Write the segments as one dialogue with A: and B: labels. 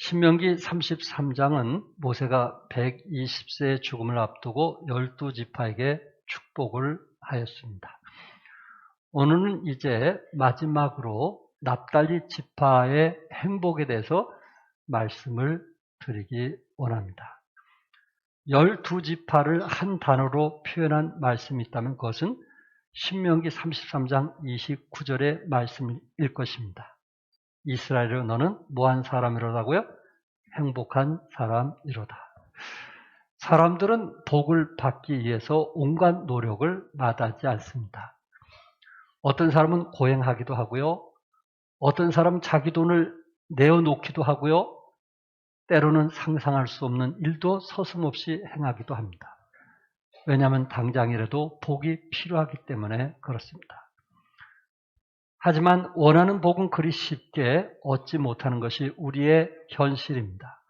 A: 신명기 33장은 모세가 120세의 죽음을 앞두고 12지파에게 축복을 하였습니다. 오늘은 이제 마지막으로 납달리 지파의 행복에 대해서 말씀을 드리기 원합니다. 12지파를 한 단어로 표현한 말씀이 있다면 그것은 신명기 33장 29절의 말씀일 것입니다. 이스라엘아 너는 뭐한 사람이로다고요? 행복한 사람이로다. 사람들은 복을 받기 위해서 온갖 노력을 마다하지 않습니다. 어떤 사람은 고행하기도 하고요. 어떤 사람은 자기 돈을 내어놓기도 하고요. 때로는 상상할 수 없는 일도 서슴없이 행하기도 합니다. 왜냐하면 당장이라도 복이 필요하기 때문에 그렇습니다. 하지만 원하는 복은 그리 쉽게 얻지 못하는 것이 우리의 현실입니다.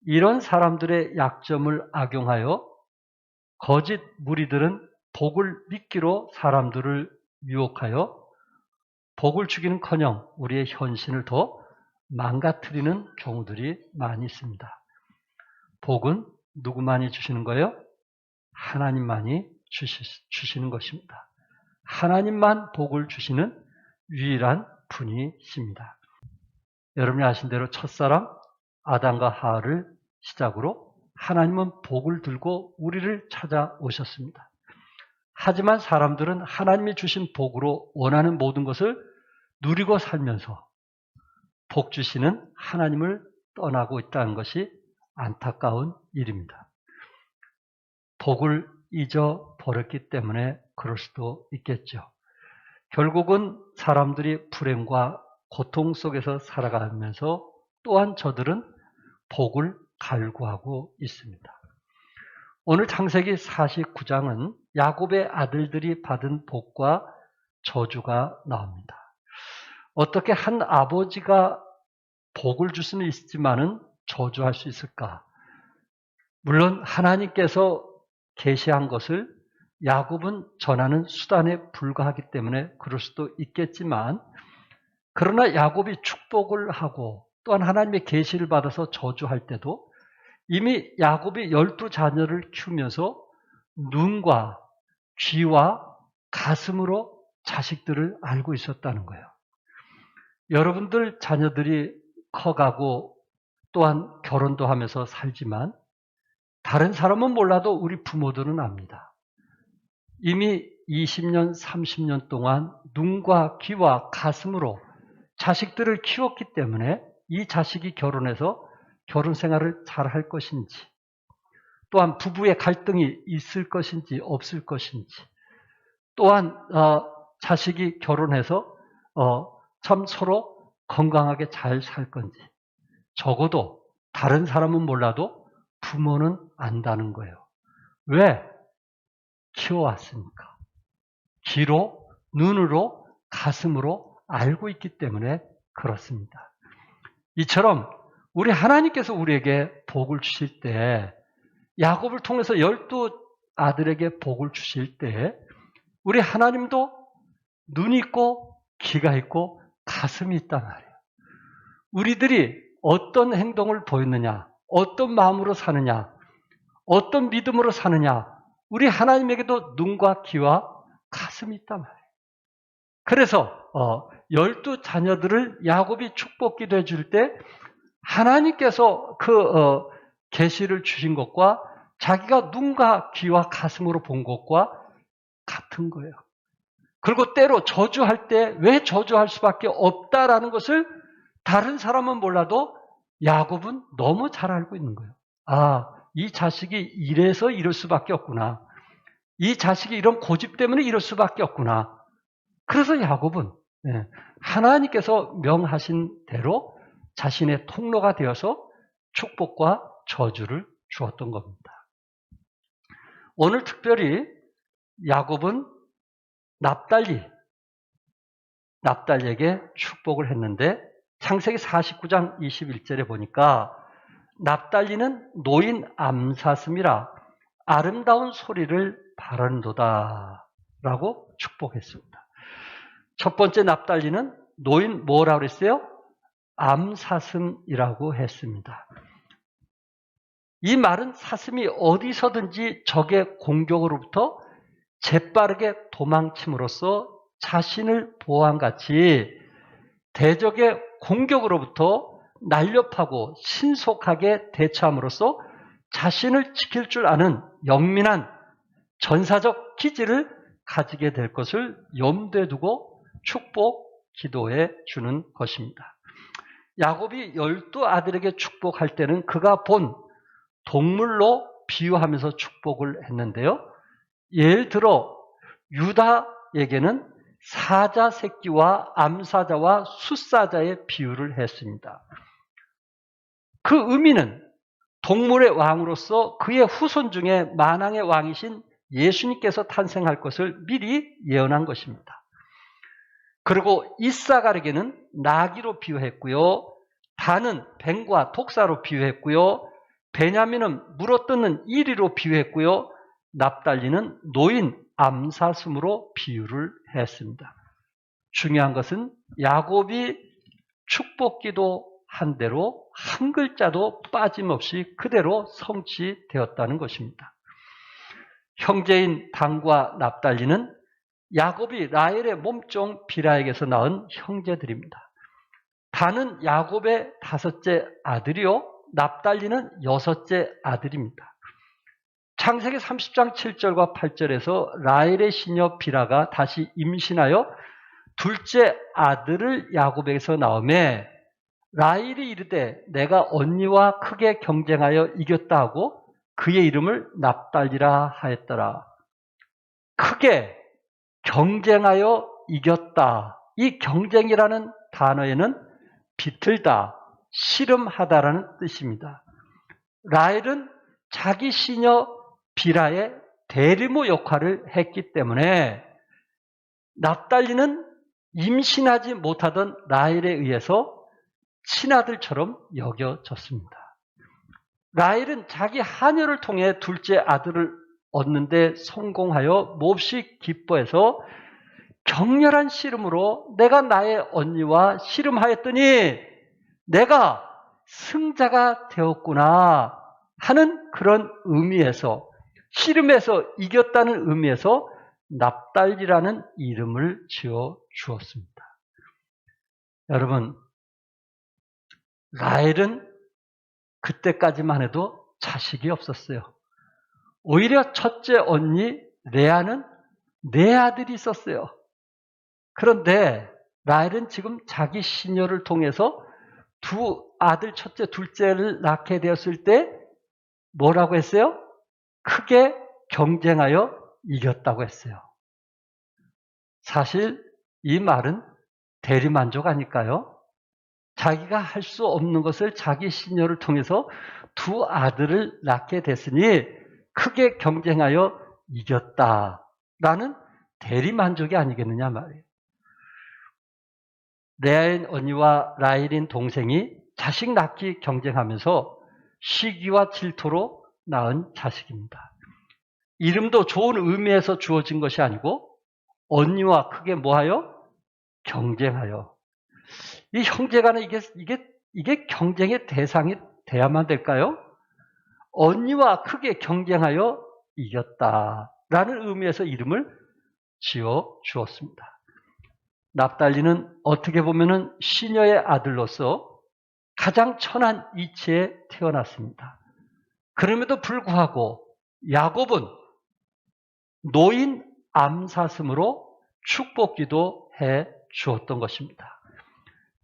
A: 이런 사람들의 약점을 악용하여 거짓 무리들은 복을 믿기로 사람들을 유혹하여 복을 주기는커녕 우리의 현실을 더 망가뜨리는 경우들이 많이 있습니다. 복은 누구만이 주시는 거예요? 하나님만이 주시는 것입니다. 하나님만 복을 주시는 유일한 분이십니다. 여러분이 아신 대로 첫사람 아담과 하와를 시작으로 하나님은 복을 들고 우리를 찾아오셨습니다. 하지만 사람들은 하나님이 주신 복으로 원하는 모든 것을 누리고 살면서 복 주시는 하나님을 떠나고 있다는 것이 안타까운 일입니다. 복을 잊어버렸기 때문에 그럴 수도 있겠죠. 결국은 사람들이 불행과 고통 속에서 살아가면서 또한 저들은 복을 갈구하고 있습니다. 오늘 창세기 49장은 야곱의 아들들이 받은 복과 저주가 나옵니다. 어떻게 한 아버지가 복을 줄 수는 있지만은 저주할 수 있을까? 물론 하나님께서 계시한 것을 야곱은 전하는 수단에 불과하기 때문에 그럴 수도 있겠지만 그러나 야곱이 축복을 하고 또한 하나님의 계시를 받아서 저주할 때도 이미 야곱이 12자녀를 키우면서 눈과 귀와 가슴으로 자식들을 알고 있었다는 거예요. 여러분들 자녀들이 커가고 또한 결혼도 하면서 살지만 다른 사람은 몰라도 우리 부모들은 압니다. 이미 20년, 30년 동안 눈과 귀와 가슴으로 자식들을 키웠기 때문에 이 자식이 결혼해서 결혼 생활을 잘 할 것인지, 또한 부부의 갈등이 있을 것인지 없을 것인지, 또한 자식이 결혼해서 참 서로 건강하게 잘 살 건지, 적어도 다른 사람은 몰라도 부모는 안다는 거예요. 왜? 키워왔으니까. 귀로, 눈으로, 가슴으로 알고 있기 때문에 그렇습니다. 이처럼 우리 하나님께서 우리에게 복을 주실 때 야곱을 통해서 12아들에게 복을 주실 때 우리 하나님도 눈이 있고 귀가 있고 가슴이 있단 말이에요. 우리들이 어떤 행동을 보였느냐, 어떤 마음으로 사느냐, 어떤 믿음으로 사느냐, 우리 하나님에게도 눈과 귀와 가슴이 있단 말이에요. 그래서 12자녀들을 야곱이 축복기도 해줄 때 하나님께서 그 계시를 주신 것과 자기가 눈과 귀와 가슴으로 본 것과 같은 거예요. 그리고 때로 저주할 때 왜 저주할 수밖에 없다라는 것을 다른 사람은 몰라도 야곱은 너무 잘 알고 있는 거예요. 아, 이 자식이 이래서 이럴 수밖에 없구나. 이 자식이 이런 고집 때문에 이럴 수밖에 없구나. 그래서 야곱은 하나님께서 명하신 대로 자신의 통로가 되어서 축복과 저주를 주었던 겁니다. 오늘 특별히 야곱은 납달리에게 축복을 했는데 창세기 49장 21절에 보니까 납달리는 노인 암사슴이라 아름다운 소리를 바란도다 라고 축복했습니다. 첫 번째 납달리는 노인 뭐라고 그랬어요? 암사슴이라고 했습니다. 이 말은 사슴이 어디서든지 적의 공격으로부터 재빠르게 도망침으로써 자신을 보호한 같이 대적의 공격으로부터 날렵하고 신속하게 대처함으로써 자신을 지킬 줄 아는 영민한 전사적 기질을 가지게 될 것을 염두에 두고 축복 기도해 주는 것입니다. 야곱이 12아들에게 축복할 때는 그가 본 동물로 비유하면서 축복을 했는데요. 예를 들어 유다에게는 사자 새끼와 암사자와 숫사자의 비유를 했습니다. 그 의미는 동물의 왕으로서 그의 후손 중에 만왕의 왕이신 예수님께서 탄생할 것을 미리 예언한 것입니다. 그리고 이사갈에게는 나귀로 비유했고요. 단은 뱀과 독사로 비유했고요. 베냐민은 물어뜯는 이리로 비유했고요. 납달리는 노인 암사슴으로 비유를 했습니다. 중요한 것은 야곱이 축복기도 한 대로 한 글자도 빠짐없이 그대로 성취되었다는 것입니다. 형제인 단과 납달리는 야곱이 라헬의 몸종 비라에게서 낳은 형제들입니다. 단은 야곱의 5째 아들이요, 납달리는 6째 아들입니다. 창세기 30장 7절과 8절에서 라헬의 시녀 비라가 다시 임신하여 둘째 아들을 야곱에게서 낳음에 라헬이 이르되 내가 언니와 크게 경쟁하여 이겼다 하고 그의 이름을 납달리라 하였더라. 크게 경쟁하여 이겼다. 이 경쟁이라는 단어에는 비틀다, 씨름하다라는 뜻입니다. 라헬은 자기 시녀 비라의 대리모 역할을 했기 때문에 납달리는 임신하지 못하던 라헬에 의해서 친아들처럼 여겨졌습니다. 라헬은 자기 하녀를 통해 둘째 아들을 얻는데 성공하여 몹시 기뻐해서 격렬한 씨름으로 내가 나의 언니와 씨름하였더니 내가 승자가 되었구나 하는 그런 의미에서, 씨름에서 이겼다는 의미에서 납달리라는 이름을 지어 주었습니다. 여러분, 라헬은 그때까지만 해도 자식이 없었어요. 오히려 첫째 언니 레아는 4아들이 있었어요. 그런데 라헬은 지금 자기 시녀를 통해서 2아들, 첫째, 둘째를 낳게 되었을 때 뭐라고 했어요? 크게 경쟁하여 이겼다고 했어요. 사실 이 말은 대리만족 아닐까요? 자기가 할 수 없는 것을 자기 시녀를 통해서 2아들을 낳게 됐으니 크게 경쟁하여 이겼다라는 대리만족이 아니겠느냐 말이에요. 레아인 언니와 라헬인 동생이 자식 낳기 경쟁하면서 시기와 질투로 낳은 자식입니다. 이름도 좋은 의미에서 주어진 것이 아니고 언니와 크게 뭐하여? 경쟁하여. 이 형제간에 이게 경쟁의 대상이 돼야만 될까요? 언니와 크게 경쟁하여 이겼다라는 의미에서 이름을 지어 주었습니다. 납달리는 어떻게 보면은 시녀의 아들로서 가장 천한 이치에 태어났습니다. 그럼에도 불구하고 야곱은 노인 암사슴으로 축복기도 해 주었던 것입니다.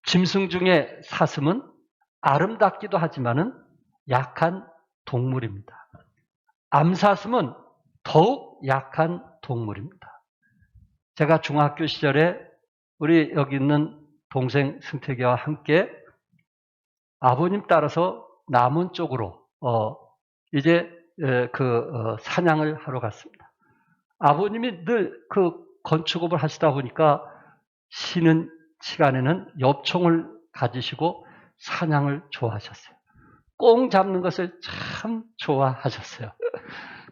A: 짐승 중에 사슴은 아름답기도 하지만은 약한 동물입니다. 암사슴은 더욱 약한 동물입니다. 제가 중학교 시절에 우리 여기 있는 동생 승택이와 함께 아버님 따라서 남원 쪽으로 사냥을 하러 갔습니다. 아버님이 늘 그 건축업을 하시다 보니까 쉬는 시간에는 엽총을 가지시고 사냥을 좋아하셨어요. 꽁 잡는 것을 참 좋아하셨어요.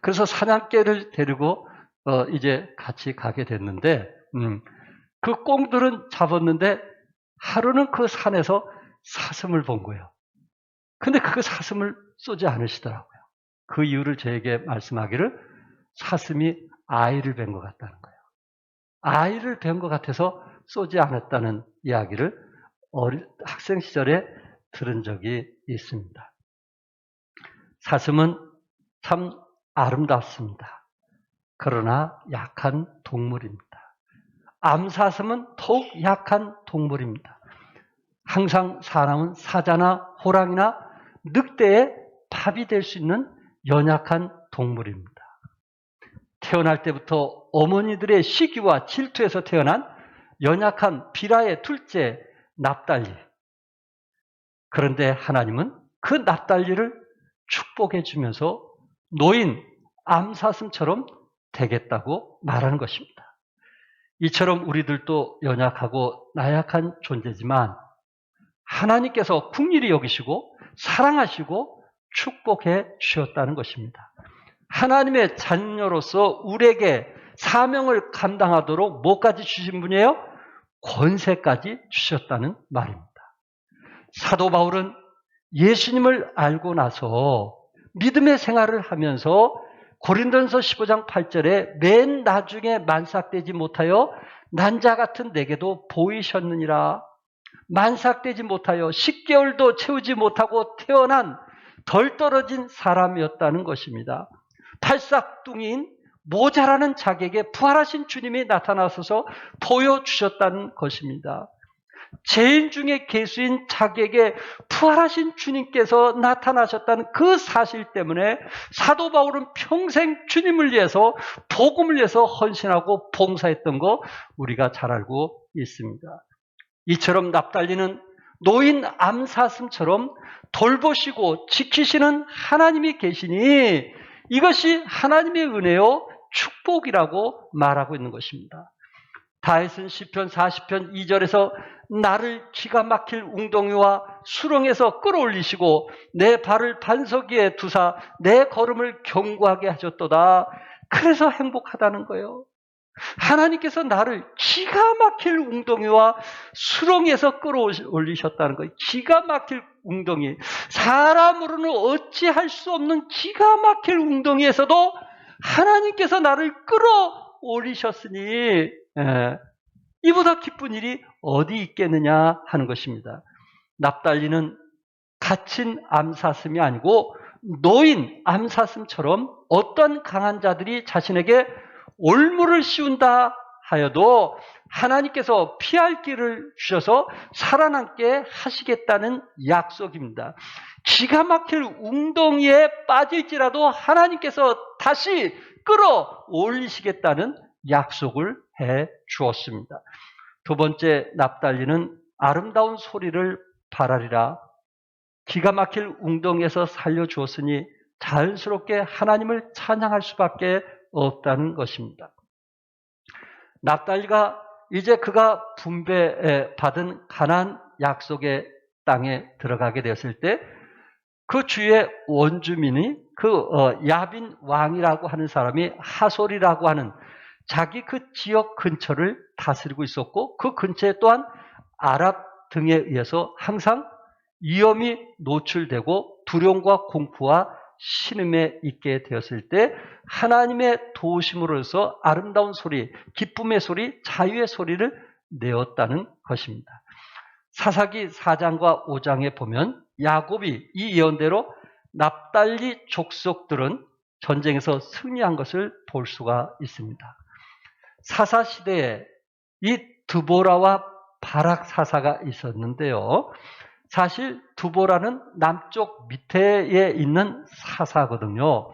A: 그래서 사냥개를 데리고 이제 같이 가게 됐는데 그 꽁들은 잡았는데 하루는 그 산에서 사슴을 본 거예요. 근데 그 사슴을 쏘지 않으시더라고요. 그 이유를 저에게 말씀하기를 사슴이 아이를 뵌 것 같다는 거예요. 아이를 뵌 것 같아서 쏘지 않았다는 이야기를 학생 시절에 들은 적이 있습니다. 사슴은 참 아름답습니다. 그러나 약한 동물입니다. 암사슴은 더욱 약한 동물입니다. 항상 사람은 사자나 호랑이나 늑대의 밥이 될 수 있는 연약한 동물입니다. 태어날 때부터 어머니들의 시기와 질투에서 태어난 연약한 비라의 둘째 납달리. 그런데 하나님은 그 납달리를 축복해 주면서 노인 암사슴처럼 되겠다고 말하는 것입니다. 이처럼 우리들도 연약하고 나약한 존재지만 하나님께서 긍휼히 여기시고 사랑하시고 축복해 주셨다는 것입니다. 하나님의 자녀로서 우리에게 사명을 감당하도록 뭐까지 주신 분이에요? 권세까지 주셨다는 말입니다. 사도 바울은 예수님을 알고 나서 믿음의 생활을 하면서 고린도전서 15장 8절에 맨 나중에 만삭되지 못하여 난자 같은 내게도 보이셨느니라. 만삭되지 못하여 10개월도 채우지 못하고 태어난 덜 떨어진 사람이었다는 것입니다. 팔싹둥이인 모자라는 자기에게 부활하신 주님이 나타나셔서 보여주셨다는 것입니다. 죄인 중에 괴수인 자기에게 부활하신 주님께서 나타나셨다는 그 사실 때문에 사도 바울은 평생 주님을 위해서 복음을 위해서 헌신하고 봉사했던 거 우리가 잘 알고 있습니다. 이처럼 납달리는 노인 암사슴처럼 돌보시고 지키시는 하나님이 계시니 이것이 하나님의 은혜요 축복이라고 말하고 있는 것입니다. 다윗은 시편 40편 2절에서 나를 기가 막힐 웅덩이와 수렁에서 끌어올리시고 내 발을 반석 위에 두사 내 걸음을 견고하게 하셨도다. 그래서 행복하다는 거예요. 하나님께서 나를 기가 막힐 웅덩이와 수렁에서 끌어올리셨다는 거예요. 기가 막힐 웅덩이. 사람으로는 어찌할 수 없는 기가 막힐 웅덩이에서도 하나님께서 나를 끌어올리셨으니 이보다 기쁜 일이 어디 있겠느냐 하는 것입니다. 납달리는 갇힌 암사슴이 아니고 노인 암사슴처럼 어떤 강한 자들이 자신에게 올무를 씌운다 하여도 하나님께서 피할 길을 주셔서 살아남게 하시겠다는 약속입니다. 기가 막힐 웅덩이에 빠질지라도 하나님께서 다시 끌어올리시겠다는 약속을 해 주었습니다. 두 번째, 납달리는 아름다운 소리를 바라리라. 기가 막힐 웅덩이에서 살려주었으니 자연스럽게 하나님을 찬양할 수밖에 없다는 것입니다. 납달리가 이제 그가 분배받은 가나안 약속의 땅에 들어가게 되었을 때 그 주위의 원주민이 야빈 왕이라고 하는 사람이 하솔이라고 하는 자기 그 지역 근처를 다스리고 있었고 그 근처에 또한 아랍 등에 의해서 항상 위험이 노출되고 두려움과 공포와 신음에 있게 되었을 때 하나님의 도우심으로서 아름다운 소리, 기쁨의 소리, 자유의 소리를 내었다는 것입니다. 사사기 4장과 5장에 보면 야곱이 이 예언대로 납달리 족속들은 전쟁에서 승리한 것을 볼 수가 있습니다. 사사 시대에 이 드보라와 바락 사사가 있었는데요. 사실 드보라는 남쪽 밑에 있는 사사거든요.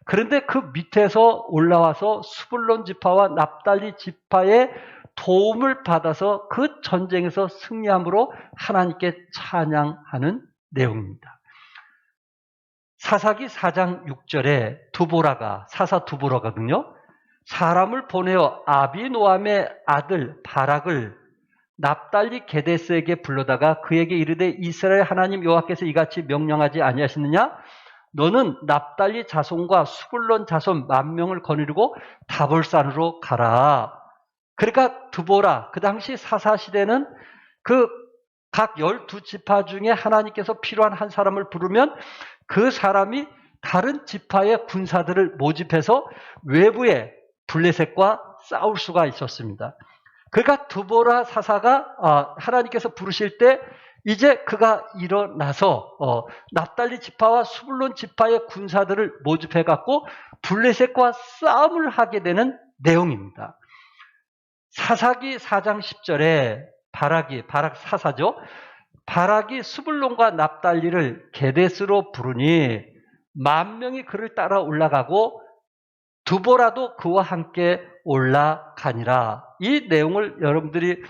A: 그런데 그 밑에서 올라와서 스불론 지파와 납달리 지파의 도움을 받아서 그 전쟁에서 승리함으로 하나님께 찬양하는 내용입니다. 사사기 4장 6절에 사사 드보라거든요. 사람을 보내어 아비노함의 아들 바락을 납달리 게데스에게 불러다가 그에게 이르되 이스라엘 하나님 여호와께서 이같이 명령하지 아니하시느냐? 너는 납달리 자손과 스불론 자손 10,000명을 거느리고 다볼산으로 가라. 그러니까 드보라, 그 당시 사사 시대는 그 각 12지파 중에 하나님께서 필요한 한 사람을 부르면 그 사람이 다른 지파의 군사들을 모집해서 외부에 블레셋과 싸울 수가 있었습니다. 그러니까 드보라 사사가 하나님께서 부르실 때 이제 그가 일어나서 납달리 지파와 수불론 지파의 군사들을 모집해 갖고 블레셋과 싸움을 하게 되는 내용입니다. 사사기 4장 10절에 바락 사사죠. 바락이 수불론과 납달리를 게데스로 부르니 10,000명이 그를 따라 올라가고 드보라도 그와 함께 올라가니라. 이 내용을 여러분들이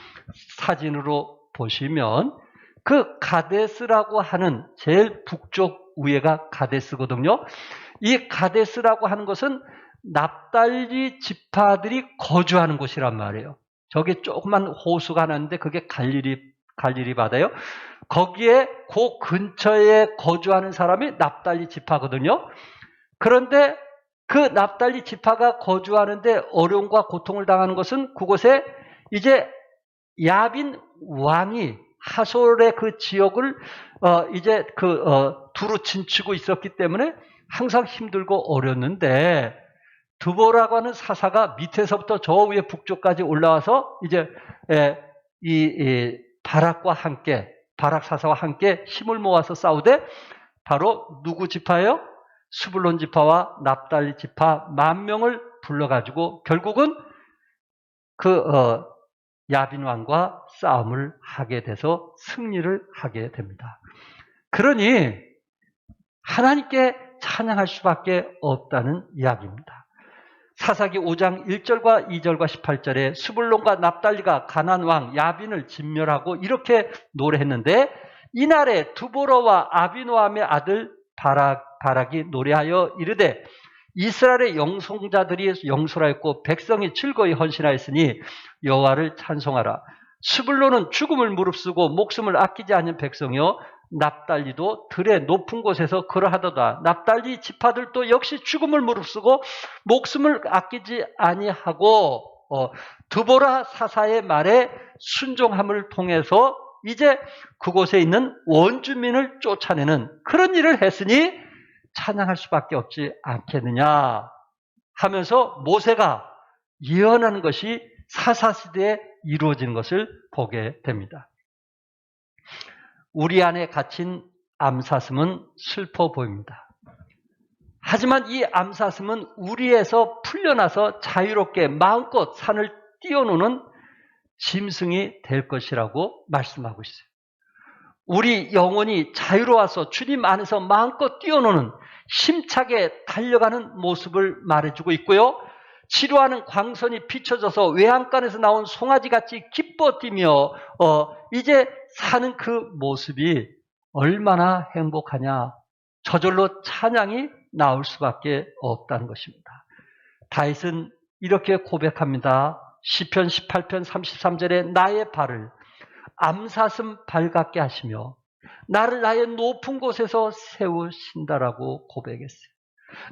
A: 사진으로 보시면 그 가데스라고 하는 제일 북쪽 위에가 가데스거든요. 이 가데스라고 하는 것은 납달리 지파들이 거주하는 곳이란 말이에요. 저기 조그만 호수가 하나 있는데 그게 갈릴리 바다예요. 거기에 그 근처에 거주하는 사람이 납달리 지파거든요. 그런데 그 납달리 지파가 거주하는데 어려움과 고통을 당하는 것은 그곳에 이제 야빈 왕이 하솔의 그 지역을 이제 두루 진치고 있었기 때문에 항상 힘들고 어렸는데 드보라고 하는 사사가 밑에서부터 저 위에 북쪽까지 올라와서 이제 이 바락과 함께 바락 사사와 함께 힘을 모아서 싸우되 바로 누구 지파예요? 수불론 지파와 납달리 지파 10,000명을 불러가지고 결국은 야빈 왕과 싸움을 하게 돼서 승리를 하게 됩니다. 그러니 하나님께 찬양할 수밖에 없다는 이야기입니다. 사사기 5장 1절과 2절과 18절에 수불론과 납달리가 가나안 왕 야빈을 진멸하고 이렇게 노래했는데 이날에 드보라와 아비노함의 아들 바락이 노래하여 이르되 이스라엘의 영성자들이 영술하였고 백성이 즐거이 헌신하였으니 여호와를 찬송하라. 수불론은 죽음을 무릅쓰고 목숨을 아끼지 않는 백성이요 납달리도 들의 높은 곳에서 그러하도다. 납달리 지파들도 역시 죽음을 무릅쓰고 목숨을 아끼지 아니하고 드보라 사사의 말에 순종함을 통해서 이제 그곳에 있는 원주민을 쫓아내는 그런 일을 했으니 찬양할 수밖에 없지 않겠느냐 하면서 모세가 예언하는 것이 사사시대에 이루어지는 것을 보게 됩니다. 우리 안에 갇힌 암사슴은 슬퍼 보입니다. 하지만 이 암사슴은 우리에서 풀려나서 자유롭게 마음껏 산을 뛰어노는 짐승이 될 것이라고 말씀하고 있어요. 우리 영혼이 자유로워서 주님 안에서 마음껏 뛰어노는 힘차게 달려가는 모습을 말해주고 있고요. 치료하는 광선이 비춰져서 외양간에서 나온 송아지같이 기뻐 뛰며 이제 사는 그 모습이 얼마나 행복하냐. 저절로 찬양이 나올 수밖에 없다는 것입니다. 다윗은 이렇게 고백합니다. 시편 18편 33절에 나의 발을 암사슴 발 같게 하시며 나를 나의 높은 곳에서 세우신다라고 고백했어요.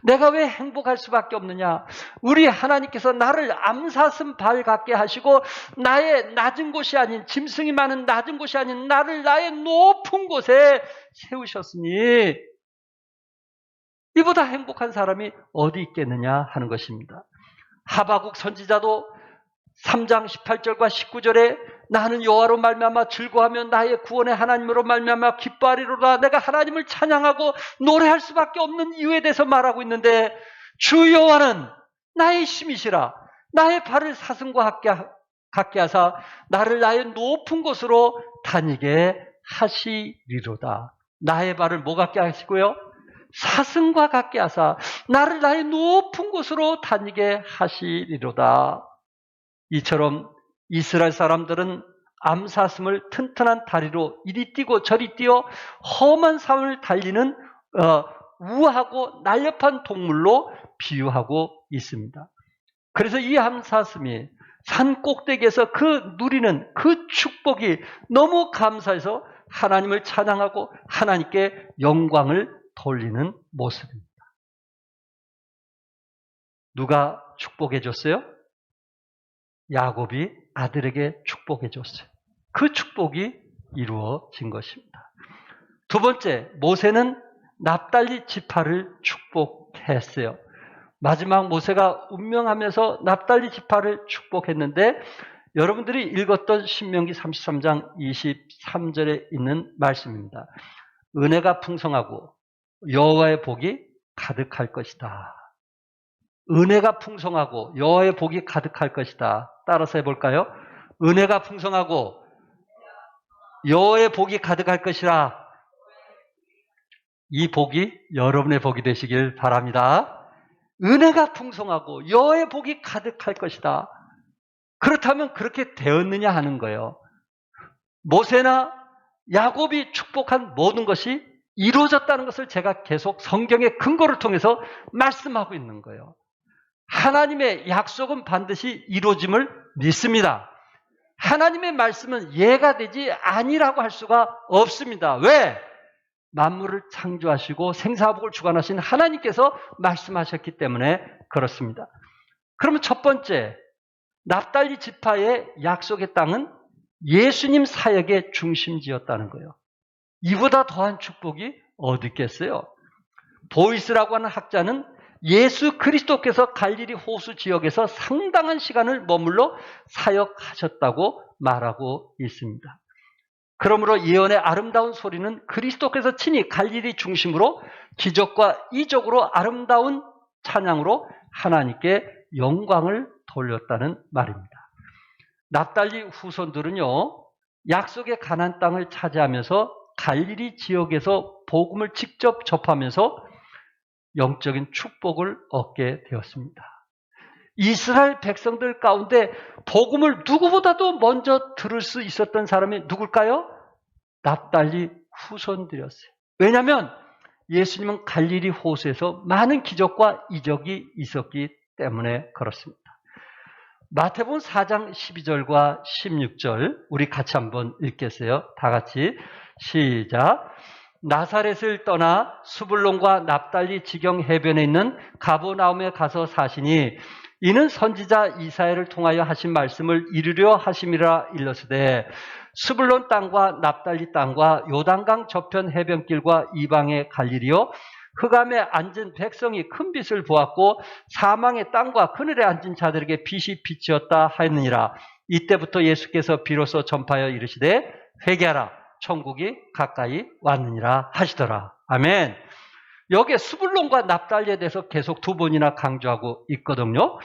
A: 내가 왜 행복할 수밖에 없느냐? 우리 하나님께서 나를 암사슴 발 같게 하시고 나의 낮은 곳이 아닌 짐승이 많은 낮은 곳이 아닌 나를 나의 높은 곳에 세우셨으니 이보다 행복한 사람이 어디 있겠느냐 하는 것입니다. 하바국 선지자도 3장 18절과 19절에 나는 여호와로 말미암아 즐거워하며 나의 구원의 하나님으로 말미암아 기뻐하리로다. 내가 하나님을 찬양하고 노래할 수밖에 없는 이유에 대해서 말하고 있는데 주 여호와는 나의 힘이시라. 나의 발을 사슴과 같게 하사 나를 나의 높은 곳으로 다니게 하시리로다. 나의 발을 뭐 같게 하시고요? 사슴과 같게 하사 나를 나의 높은 곳으로 다니게 하시리로다. 이처럼 이스라엘 사람들은 암사슴을 튼튼한 다리로 이리 뛰고 저리 뛰어 험한 산을 달리는 우아하고 날렵한 동물로 비유하고 있습니다. 그래서 이 암사슴이 산 꼭대기에서 그 누리는 그 축복이 너무 감사해서 하나님을 찬양하고 하나님께 영광을 돌리는 모습입니다. 누가 축복해 줬어요? 야곱이 아들에게 축복해 줬어요. 그 축복이 이루어진 것입니다. 두 번째, 모세는 납달리 지파를 축복했어요. 마지막 모세가 운명하면서 납달리 지파를 축복했는데 여러분들이 읽었던 신명기 33장 23절에 있는 말씀입니다. 은혜가 풍성하고 여호와의 복이 가득할 것이다. 은혜가 풍성하고 여호와의 복이 가득할 것이다. 따라서 해볼까요? 은혜가 풍성하고 여호와의 복이 가득할 것이라. 이 복이 여러분의 복이 되시길 바랍니다. 은혜가 풍성하고 여호와의 복이 가득할 것이다. 그렇다면 그렇게 되었느냐 하는 거예요. 모세나 야곱이 축복한 모든 것이 이루어졌다는 것을 제가 계속 성경의 근거를 통해서 말씀하고 있는 거예요. 하나님의 약속은 반드시 이루어짐을 믿습니다. 하나님의 말씀은 예가 되지 아니라고 할 수가 없습니다. 왜? 만물을 창조하시고 생사복을 주관하신 하나님께서 말씀하셨기 때문에 그렇습니다. 그러면 첫 번째, 납달리 지파의 약속의 땅은 예수님 사역의 중심지였다는 거예요. 이보다 더한 축복이 어디 있겠어요? 보이스라고 하는 학자는 예수 그리스도께서 갈릴리 호수 지역에서 상당한 시간을 머물러 사역하셨다고 말하고 있습니다. 그러므로 예언의 아름다운 소리는 그리스도께서 친히 갈릴리 중심으로 기적과 이적으로 아름다운 찬양으로 하나님께 영광을 돌렸다는 말입니다. 납달리 후손들은요, 약속의 가나안 땅을 차지하면서 갈릴리 지역에서 복음을 직접 접하면서 영적인 축복을 얻게 되었습니다. 이스라엘 백성들 가운데 복음을 누구보다도 먼저 들을 수 있었던 사람이 누굴까요? 납달리 후손들이었어요. 왜냐하면 예수님은 갈릴리 호수에서 많은 기적과 이적이 있었기 때문에 그렇습니다. 마태복음 4장 12절과 16절 우리 같이 한번 읽겠어요. 다 같이 시작. 나사렛을 떠나 수불론과 납달리 지경 해변에 있는 가버나움에 가서 사시니 이는 선지자 이사야를 통하여 하신 말씀을 이루려 하심이라 일렀으되 수불론 땅과 납달리 땅과 요단강 저편 해변길과 이방의 갈릴리요 흑암에 앉은 백성이 큰 빛을 보았고 사망의 땅과 그늘에 앉은 자들에게 빛이 비치었다 하였느니라. 이때부터 예수께서 비로소 전파하여 이르시되 회개하라 천국이 가까이 왔느니라 하시더라. 아멘. 여기에 수불론과 납달리에 대해서 계속 두 번이나 강조하고 있거든요.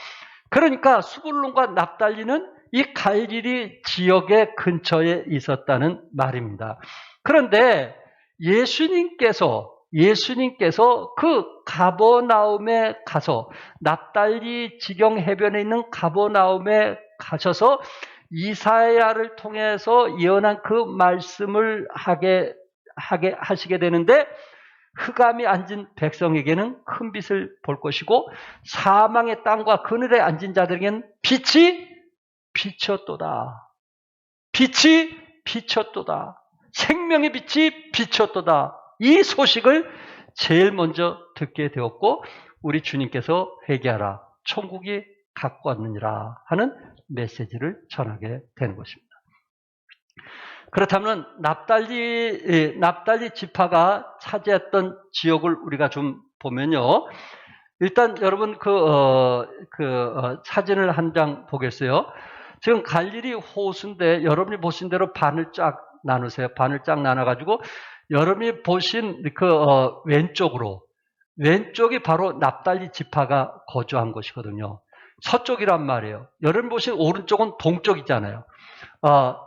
A: 그러니까 수불론과 납달리는 이 갈릴리 지역의 근처에 있었다는 말입니다. 그런데 예수님께서 그 가버나움에 가서 납달리 지경 해변에 있는 가버나움에 가셔서 이사야를 통해서 예언한 그 말씀을 하시게 되는데 흑암이 앉은 백성에게는 큰 빛을 볼 것이고 사망의 땅과 그늘에 앉은 자들에게는 빛이 비쳤도다. 빛이 비쳤도다. 생명의 빛이 비쳤도다. 이 소식을 제일 먼저 듣게 되었고 우리 주님께서 회개하라. 천국이 갖고 왔느니라 하는 메시지를 전하게 되는 것입니다. 그렇다면 납달리 지파가 차지했던 지역을 우리가 좀 보면요. 일단 여러분 사진을 한 장 보겠어요. 지금 갈릴리 호수인데 여러분이 보신 대로 반을 쫙 나누세요. 반을 쫙 나눠가지고 여러분이 보신 왼쪽이 바로 납달리 지파가 거주한 곳이거든요. 서쪽이란 말이에요. 여러분 보신 오른쪽은 동쪽이잖아요.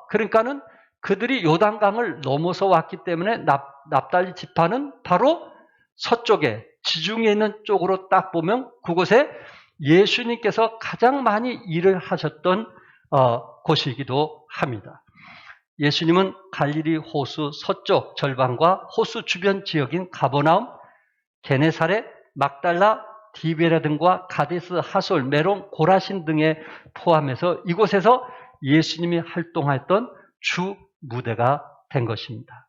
A: 그러니까는 그들이 요단강을 넘어서 왔기 때문에 납달리 지파는 바로 서쪽에 지중해 있는 쪽으로 딱 보면 그곳에 예수님께서 가장 많이 일을 하셨던 곳이기도 합니다. 예수님은 갈릴리 호수 서쪽 절반과 호수 주변 지역인 가버나움, 게네사렛, 막달라, 디베라 등과 가데스, 하솔, 메론, 고라신 등에 포함해서 이곳에서 예수님이 활동했던 주 무대가 된 것입니다.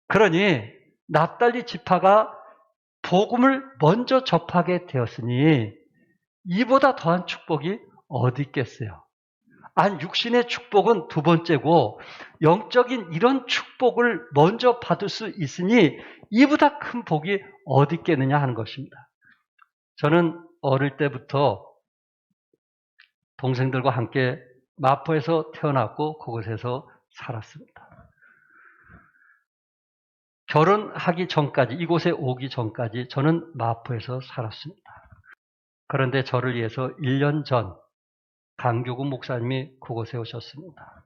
A: 그러니 납달리 지파가 복음을 먼저 접하게 되었으니 이보다 더한 축복이 어디 있겠어요? 아니, 육신의 축복은 두 번째고 영적인 이런 축복을 먼저 받을 수 있으니 이보다 큰 복이 어디 있겠느냐 하는 것입니다. 저는 어릴 때부터 동생들과 함께 마포에서 태어났고 그곳에서 살았습니다. 결혼하기 전까지, 이곳에 오기 전까지 저는 마포에서 살았습니다. 그런데 저를 위해서 1년 전 강교구 목사님이 그곳에 오셨습니다.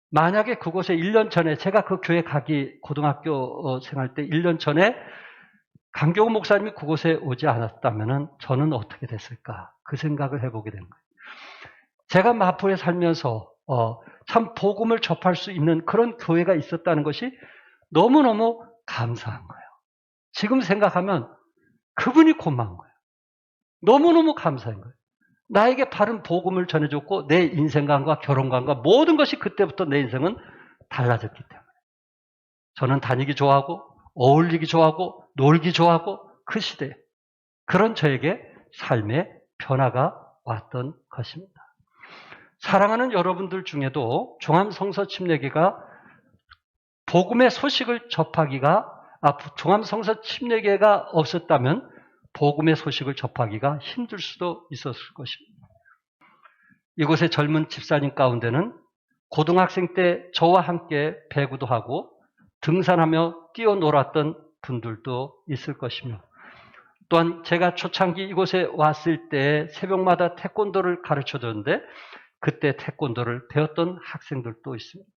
A: 만약에 그곳에 1년 전에 제가 그 교회 가기 고등학교 생활 때 1년 전에 강교구 목사님이 그곳에 오지 않았다면 저는 어떻게 됐을까? 그 생각을 해보게 된 거예요. 제가 마포에 살면서 참 복음을 접할 수 있는 그런 교회가 있었다는 것이 너무너무 감사한 거예요. 지금 생각하면 그분이 고마운 거예요. 너무너무 감사한 거예요. 나에게 바른 복음을 전해줬고 내 인생관과 결혼관과 모든 것이 그때부터 내 인생은 달라졌기 때문에 저는 다니기 좋아하고 어울리기 좋아하고 놀기 좋아하고 그 시대에 그런 저에게 삶의 변화가 왔던 것입니다. 사랑하는 여러분들 중에도 종암성서 침례교가 복음의 소식을 접하기가 종암성서 침례교가 없었다면 복음의 소식을 접하기가 힘들 수도 있었을 것입니다. 이곳의 젊은 집사님 가운데는 고등학생 때 저와 함께 배구도 하고 등산하며 뛰어놀았던 분들도 있을 것이며 또한 제가 초창기 이곳에 왔을 때 새벽마다 태권도를 가르쳐줬는데 그때 태권도를 배웠던 학생들도 있습니다.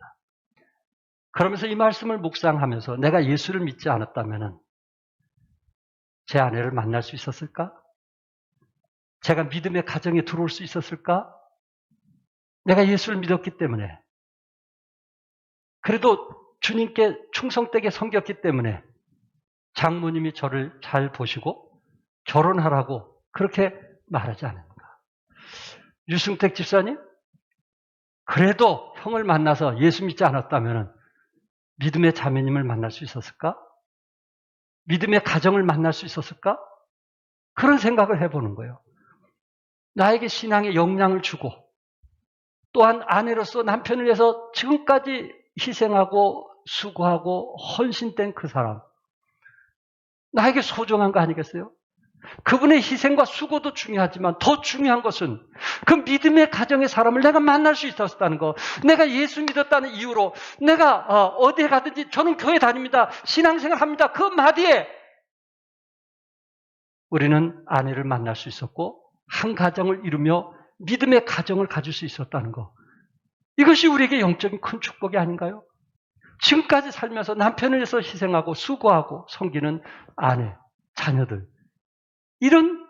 A: 그러면서 이 말씀을 묵상하면서 내가 예수를 믿지 않았다면 제 아내를 만날 수 있었을까? 제가 믿음의 가정에 들어올 수 있었을까? 내가 예수를 믿었기 때문에 그래도 주님께 충성되게 섬겼기 때문에 장모님이 저를 잘 보시고 결혼하라고 그렇게 말하지 않는가? 유승택 집사님? 그래도 형을 만나서 예수 믿지 않았다면 믿음의 자매님을 만날 수 있었을까? 믿음의 가정을 만날 수 있었을까? 그런 생각을 해보는 거예요. 나에게 신앙의 역량을 주고 또한 아내로서 남편을 위해서 지금까지 희생하고 수고하고 헌신된 그 사람 나에게 소중한 거 아니겠어요? 그분의 희생과 수고도 중요하지만 더 중요한 것은 그 믿음의 가정의 사람을 내가 만날 수 있었다는 거. 내가 예수 믿었다는 이유로 내가 어디에 가든지 저는 교회 다닙니다. 신앙생활 합니다. 그 마디에 우리는 아내를 만날 수 있었고 한 가정을 이루며 믿음의 가정을 가질 수 있었다는 거. 이것이 우리에게 영적인 큰 축복이 아닌가요? 지금까지 살면서 남편을 위해서 희생하고 수고하고 섬기는 아내, 자녀들. 이런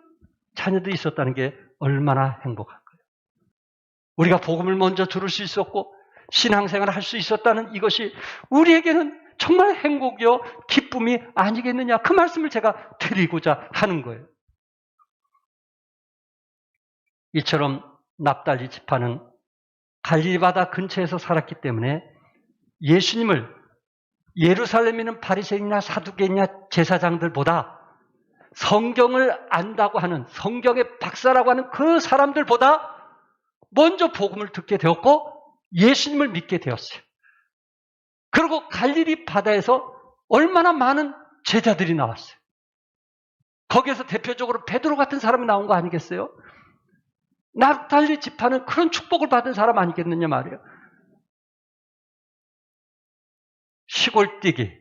A: 자녀들이 있었다는 게 얼마나 행복할까요? 우리가 복음을 먼저 들을 수 있었고 신앙생활을 할 수 있었다는 이것이 우리에게는 정말 행복이요 기쁨이 아니겠느냐 그 말씀을 제가 드리고자 하는 거예요. 이처럼 납달리 지파는 갈릴리 바다 근처에서 살았기 때문에 예수님을 예루살렘에 있는 바리새인이나 사두개인이나 제사장들보다 성경을 안다고 하는 성경의 박사라고 하는 그 사람들보다 먼저 복음을 듣게 되었고 예수님을 믿게 되었어요. 그리고 갈릴리 바다에서 얼마나 많은 제자들이 나왔어요. 거기에서 대표적으로 베드로 같은 사람이 나온 거 아니겠어요? 납달리 지파는 그런 축복을 받은 사람 아니겠느냐 말이에요. 시골 뛰기.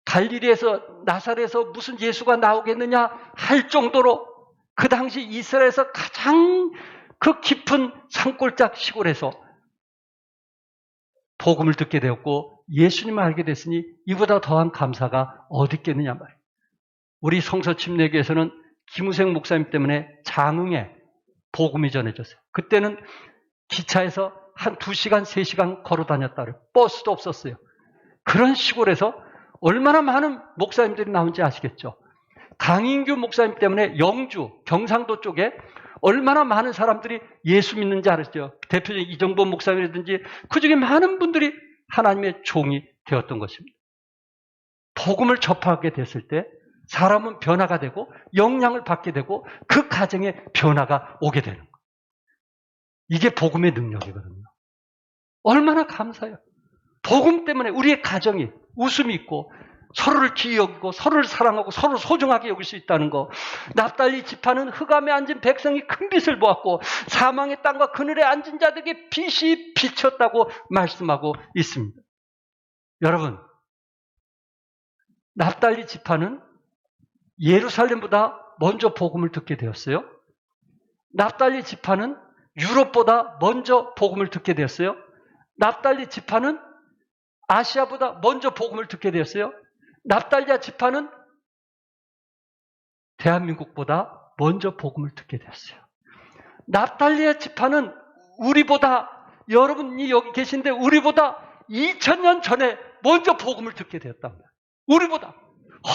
A: 갈릴리에서 나사렛에서 무슨 예수가 나오겠느냐 할 정도로 그 당시 이스라엘에서 가장 그 깊은 산골짜기 시골에서 복음을 듣게 되었고 예수님을 알게 됐으니 이보다 더한 감사가 어디 있겠느냐 말이에요. 우리 성서 침례교에서는 김우생 목사님 때문에 장흥에 복음이 전해졌어요. 그때는 기차에서 한 2시간, 3시간 걸어 다녔다 그래요. 버스도 없었어요. 그런 시골에서 얼마나 많은 목사님들이 나온지 아시겠죠? 강인규 목사님 때문에 영주, 경상도 쪽에 얼마나 많은 사람들이 예수 믿는지 알았죠? 대표적인 이정범 목사님이라든지 그중에 많은 분들이 하나님의 종이 되었던 것입니다. 복음을 접하게 됐을 때 사람은 변화가 되고 영향을 받게 되고 그 가정에 변화가 오게 되는 거예요. 이게 복음의 능력이거든요. 얼마나 감사해요. 복음 때문에 우리의 가정이 웃음이 있고 서로를 귀히 여기고 서로를 사랑하고 서로를 소중하게 여길 수 있다는 거. 납달리 지파는 흑암에 앉은 백성이 큰 빛을 보았고 사망의 땅과 그늘에 앉은 자들에게 빛이 비쳤다고 말씀하고 있습니다. 여러분, 납달리 지파는 예루살렘보다 먼저 복음을 듣게 되었어요. 납달리 지파는 유럽보다 먼저 복음을 듣게 되었어요. 납달리 지파는 아시아보다 먼저 복음을 듣게 되었어요. 납달리 지파는 대한민국보다 먼저 복음을 듣게 되었어요. 납달리 지파는 우리보다, 여러분이 여기 계신데 우리보다 2000년 전에 먼저 복음을 듣게 되었단 말이에요. 우리보다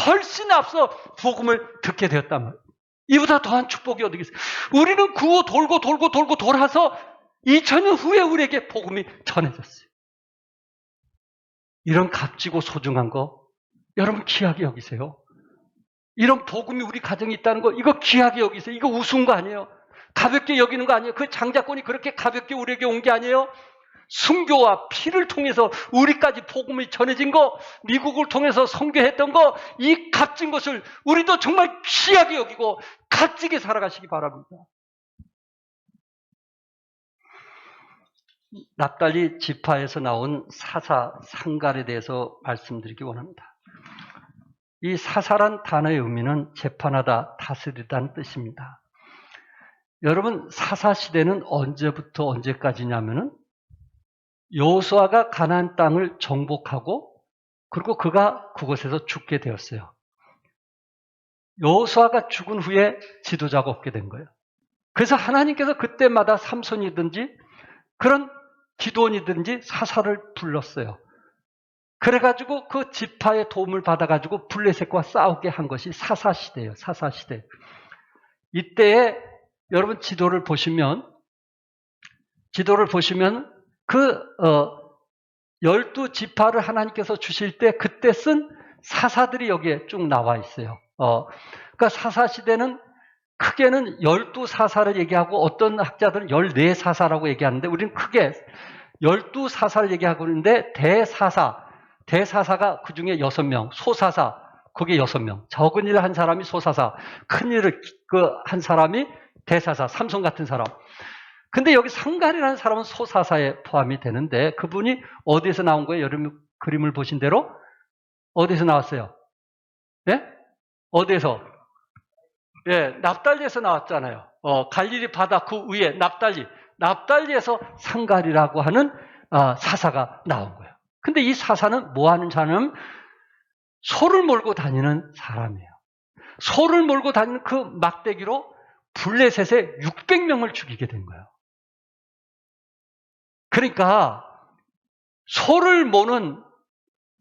A: 훨씬 앞서 복음을 듣게 되었단 말이에요. 이보다 더한 축복이 어디 있어요? 우리는 그 후 돌고 돌아서 2000년 후에 우리에게 복음이 전해졌어요. 이런 값지고 소중한 거 여러분 귀하게 여기세요. 이런 복음이 우리 가정에 있다는 거 이거 귀하게 여기세요. 이거 우스운 거 아니에요. 가볍게 여기는 거 아니에요. 그 장자권이 그렇게 가볍게 우리에게 온 게 아니에요. 순교와 피를 통해서 우리까지 복음이 전해진 거, 미국을 통해서 선교했던 거, 이 값진 것을 우리도 정말 귀하게 여기고 값지게 살아가시기 바랍니다. 납달리 지파에서 나온 사사, 상갈에 대해서 말씀드리기 원합니다. 이 사사란 단어의 의미는 재판하다, 다스리다는 뜻입니다. 여러분, 사사 시대는 언제부터 언제까지냐면은 여호수아가 가나안 땅을 정복하고 그리고 그가 그곳에서 죽게 되었어요. 여호수아가 죽은 후에 지도자가 없게 된 거예요. 그래서 하나님께서 그때마다 삼손이든지 그런 기도원이든지 사사를 불렀어요. 그래가지고 그 지파의 도움을 받아가지고 블레셋과 싸우게 한 것이 사사시대예요. 사사시대. 이때에 여러분 지도를 보시면 그 12지파를 하나님께서 주실 때 그때 쓴 사사들이 여기에 쭉 나와 있어요. 그러니까 사사시대는 크게는 12사사를 얘기하고 어떤 학자들은 14사사라고 얘기하는데 우리는 크게 12사사를 얘기하고 있는데 대사사가 그 중에 6명, 소사사, 그게 6명, 적은 일 한 사람이 소사사, 큰 일을 한 사람이 대사사, 삼손 같은 사람. 근데 여기 상갈이라는 사람은 소사사에 포함이 되는데 그분이 어디에서 나온 거예요? 여러분 그림을 보신 대로 어디에서 나왔어요? 예? 어디에서? 예, 납달리에서 나왔잖아요. 갈릴리 바다 그 위에 납달리에서 상갈이라고 하는 사사가 나온 거예요. 근데 이 사사는 뭐 하는 사람? 소를 몰고 다니는 사람이에요. 소를 몰고 다니는 그 막대기로 블레셋에 600명을 죽이게 된 거예요. 그러니까 소를 모는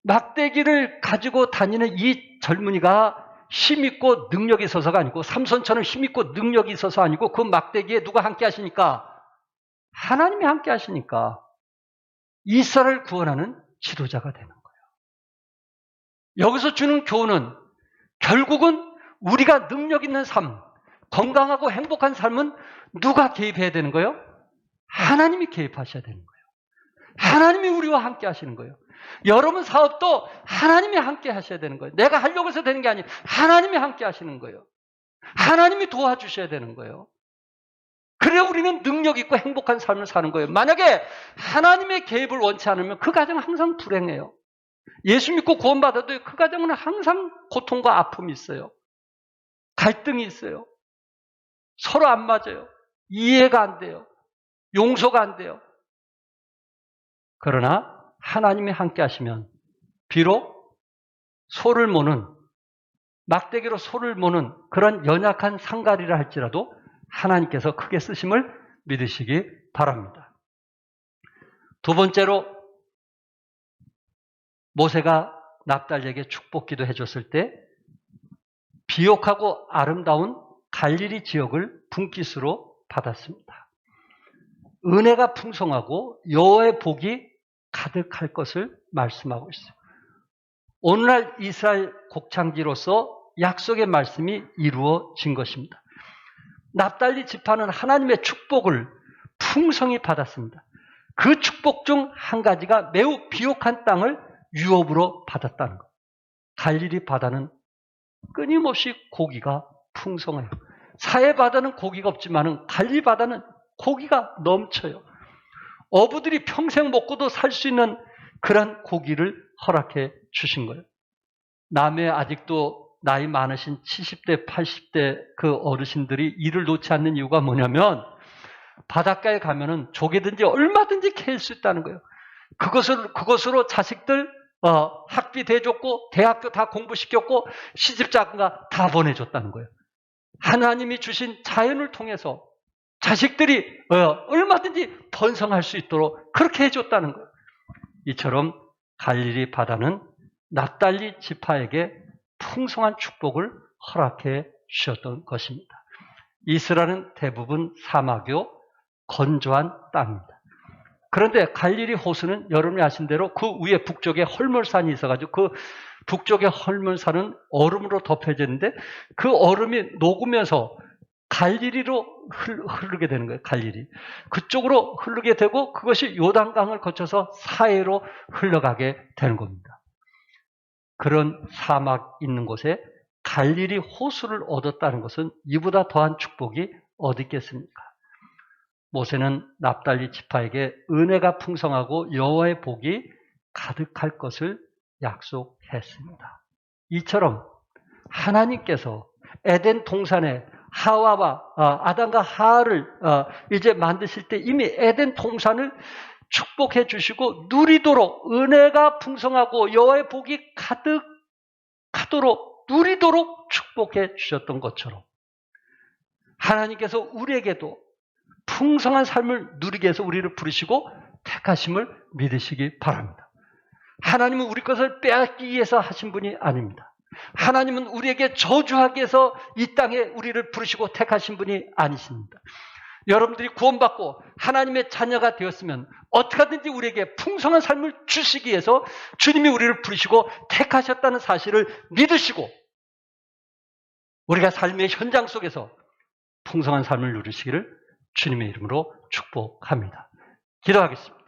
A: 막대기를 가지고 다니는 이 젊은이가 힘있고 능력이 있어서가 아니고 삼손처럼 힘있고 능력이 있어서 아니고 그 막대기에 누가 함께 하시니까? 하나님이 함께 하시니까 이스라엘을 구원하는 지도자가 되는 거예요. 여기서 주는 교훈은 결국은 우리가 능력 있는 삶, 건강하고 행복한 삶은 누가 개입해야 되는 거예요? 하나님이 개입하셔야 되는 거예요. 하나님이 우리와 함께 하시는 거예요. 여러분 사업도 하나님이 함께 하셔야 되는 거예요. 내가 하려고 해서 되는 게 아니에요. 하나님이 함께 하시는 거예요. 하나님이 도와주셔야 되는 거예요. 그래야 우리는 능력 있고 행복한 삶을 사는 거예요. 만약에 하나님의 개입을 원치 않으면 그 가정은 항상 불행해요. 예수 믿고 구원받아도 그 가정은 항상 고통과 아픔이 있어요. 갈등이 있어요. 서로 안 맞아요. 이해가 안 돼요. 용서가 안 돼요. 그러나 하나님이 함께 하시면 비록 소를 모는 막대기로 소를 모는 그런 연약한 상갈이라 할지라도 하나님께서 크게 쓰심을 믿으시기 바랍니다. 두 번째로 모세가 납달리에게 축복기도 해줬을 때 비옥하고 아름다운 갈릴리 지역을 분깃으로 받았습니다. 은혜가 풍성하고 여호와의 복이 가득할 것을 말씀하고 있어요. 오늘날 이스라엘 곡창지로서 약속의 말씀이 이루어진 것입니다. 납달리 지파는 하나님의 축복을 풍성히 받았습니다. 그 축복 중 한 가지가 매우 비옥한 땅을 유업으로 받았다는 것. 갈릴리 바다는 끊임없이 고기가 풍성해요. 사해 바다는 고기가 없지만 갈릴리 바다는 고기가 넘쳐요. 어부들이 평생 먹고도 살 수 있는 그런 고기를 허락해 주신 거예요. 남해 아직도 나이 많으신 70대, 80대 그 어르신들이 이를 놓지 않는 이유가 뭐냐면 바닷가에 가면은 조개든지 얼마든지 캐일 수 있다는 거예요. 그것으로 자식들 학비 대줬고 대학교 다 공부시켰고 시집장가 다 보내줬다는 거예요. 하나님이 주신 자연을 통해서 자식들이 얼마든지 번성할 수 있도록 그렇게 해줬다는 거예요. 이처럼 갈릴리 바다는 납달리 지파에게 풍성한 축복을 허락해 주셨던 것입니다. 이스라엘은 대부분 사막이요 건조한 땅입니다. 그런데 갈릴리 호수는 여러분이 아신 대로 그 위에 북쪽에 헐물산이 있어가지고 그 북쪽의 헐물산은 얼음으로 덮여져 있는데 그 얼음이 녹으면서 갈릴리로 흐르게 되는 거예요. 갈릴리. 그쪽으로 흐르게 되고 그것이 요단강을 거쳐서 사해로 흘러가게 되는 겁니다. 그런 사막 있는 곳에 갈릴리 호수를 얻었다는 것은 이보다 더한 축복이 어디 있겠습니까? 모세는 납달리 지파에게 은혜가 풍성하고 여호와의 복이 가득할 것을 약속했습니다. 이처럼 하나님께서 에덴 동산에 하와와 아담과 하와를 이제 만드실 때 이미 에덴 동산을 축복해 주시고 누리도록 은혜가 풍성하고 여호와의 복이 가득하도록 누리도록 축복해 주셨던 것처럼 하나님께서 우리에게도 풍성한 삶을 누리게 해서 우리를 부르시고 택하심을 믿으시기 바랍니다. 하나님은 우리 것을 빼앗기 위해서 하신 분이 아닙니다. 하나님은 우리에게 저주하기 위해서 이 땅에 우리를 부르시고 택하신 분이 아니십니다. 여러분들이 구원받고 하나님의 자녀가 되었으면 어떻게 하든지 우리에게 풍성한 삶을 주시기 위해서 주님이 우리를 부르시고 택하셨다는 사실을 믿으시고 우리가 삶의 현장 속에서 풍성한 삶을 누리시기를 주님의 이름으로 축복합니다. 기도하겠습니다.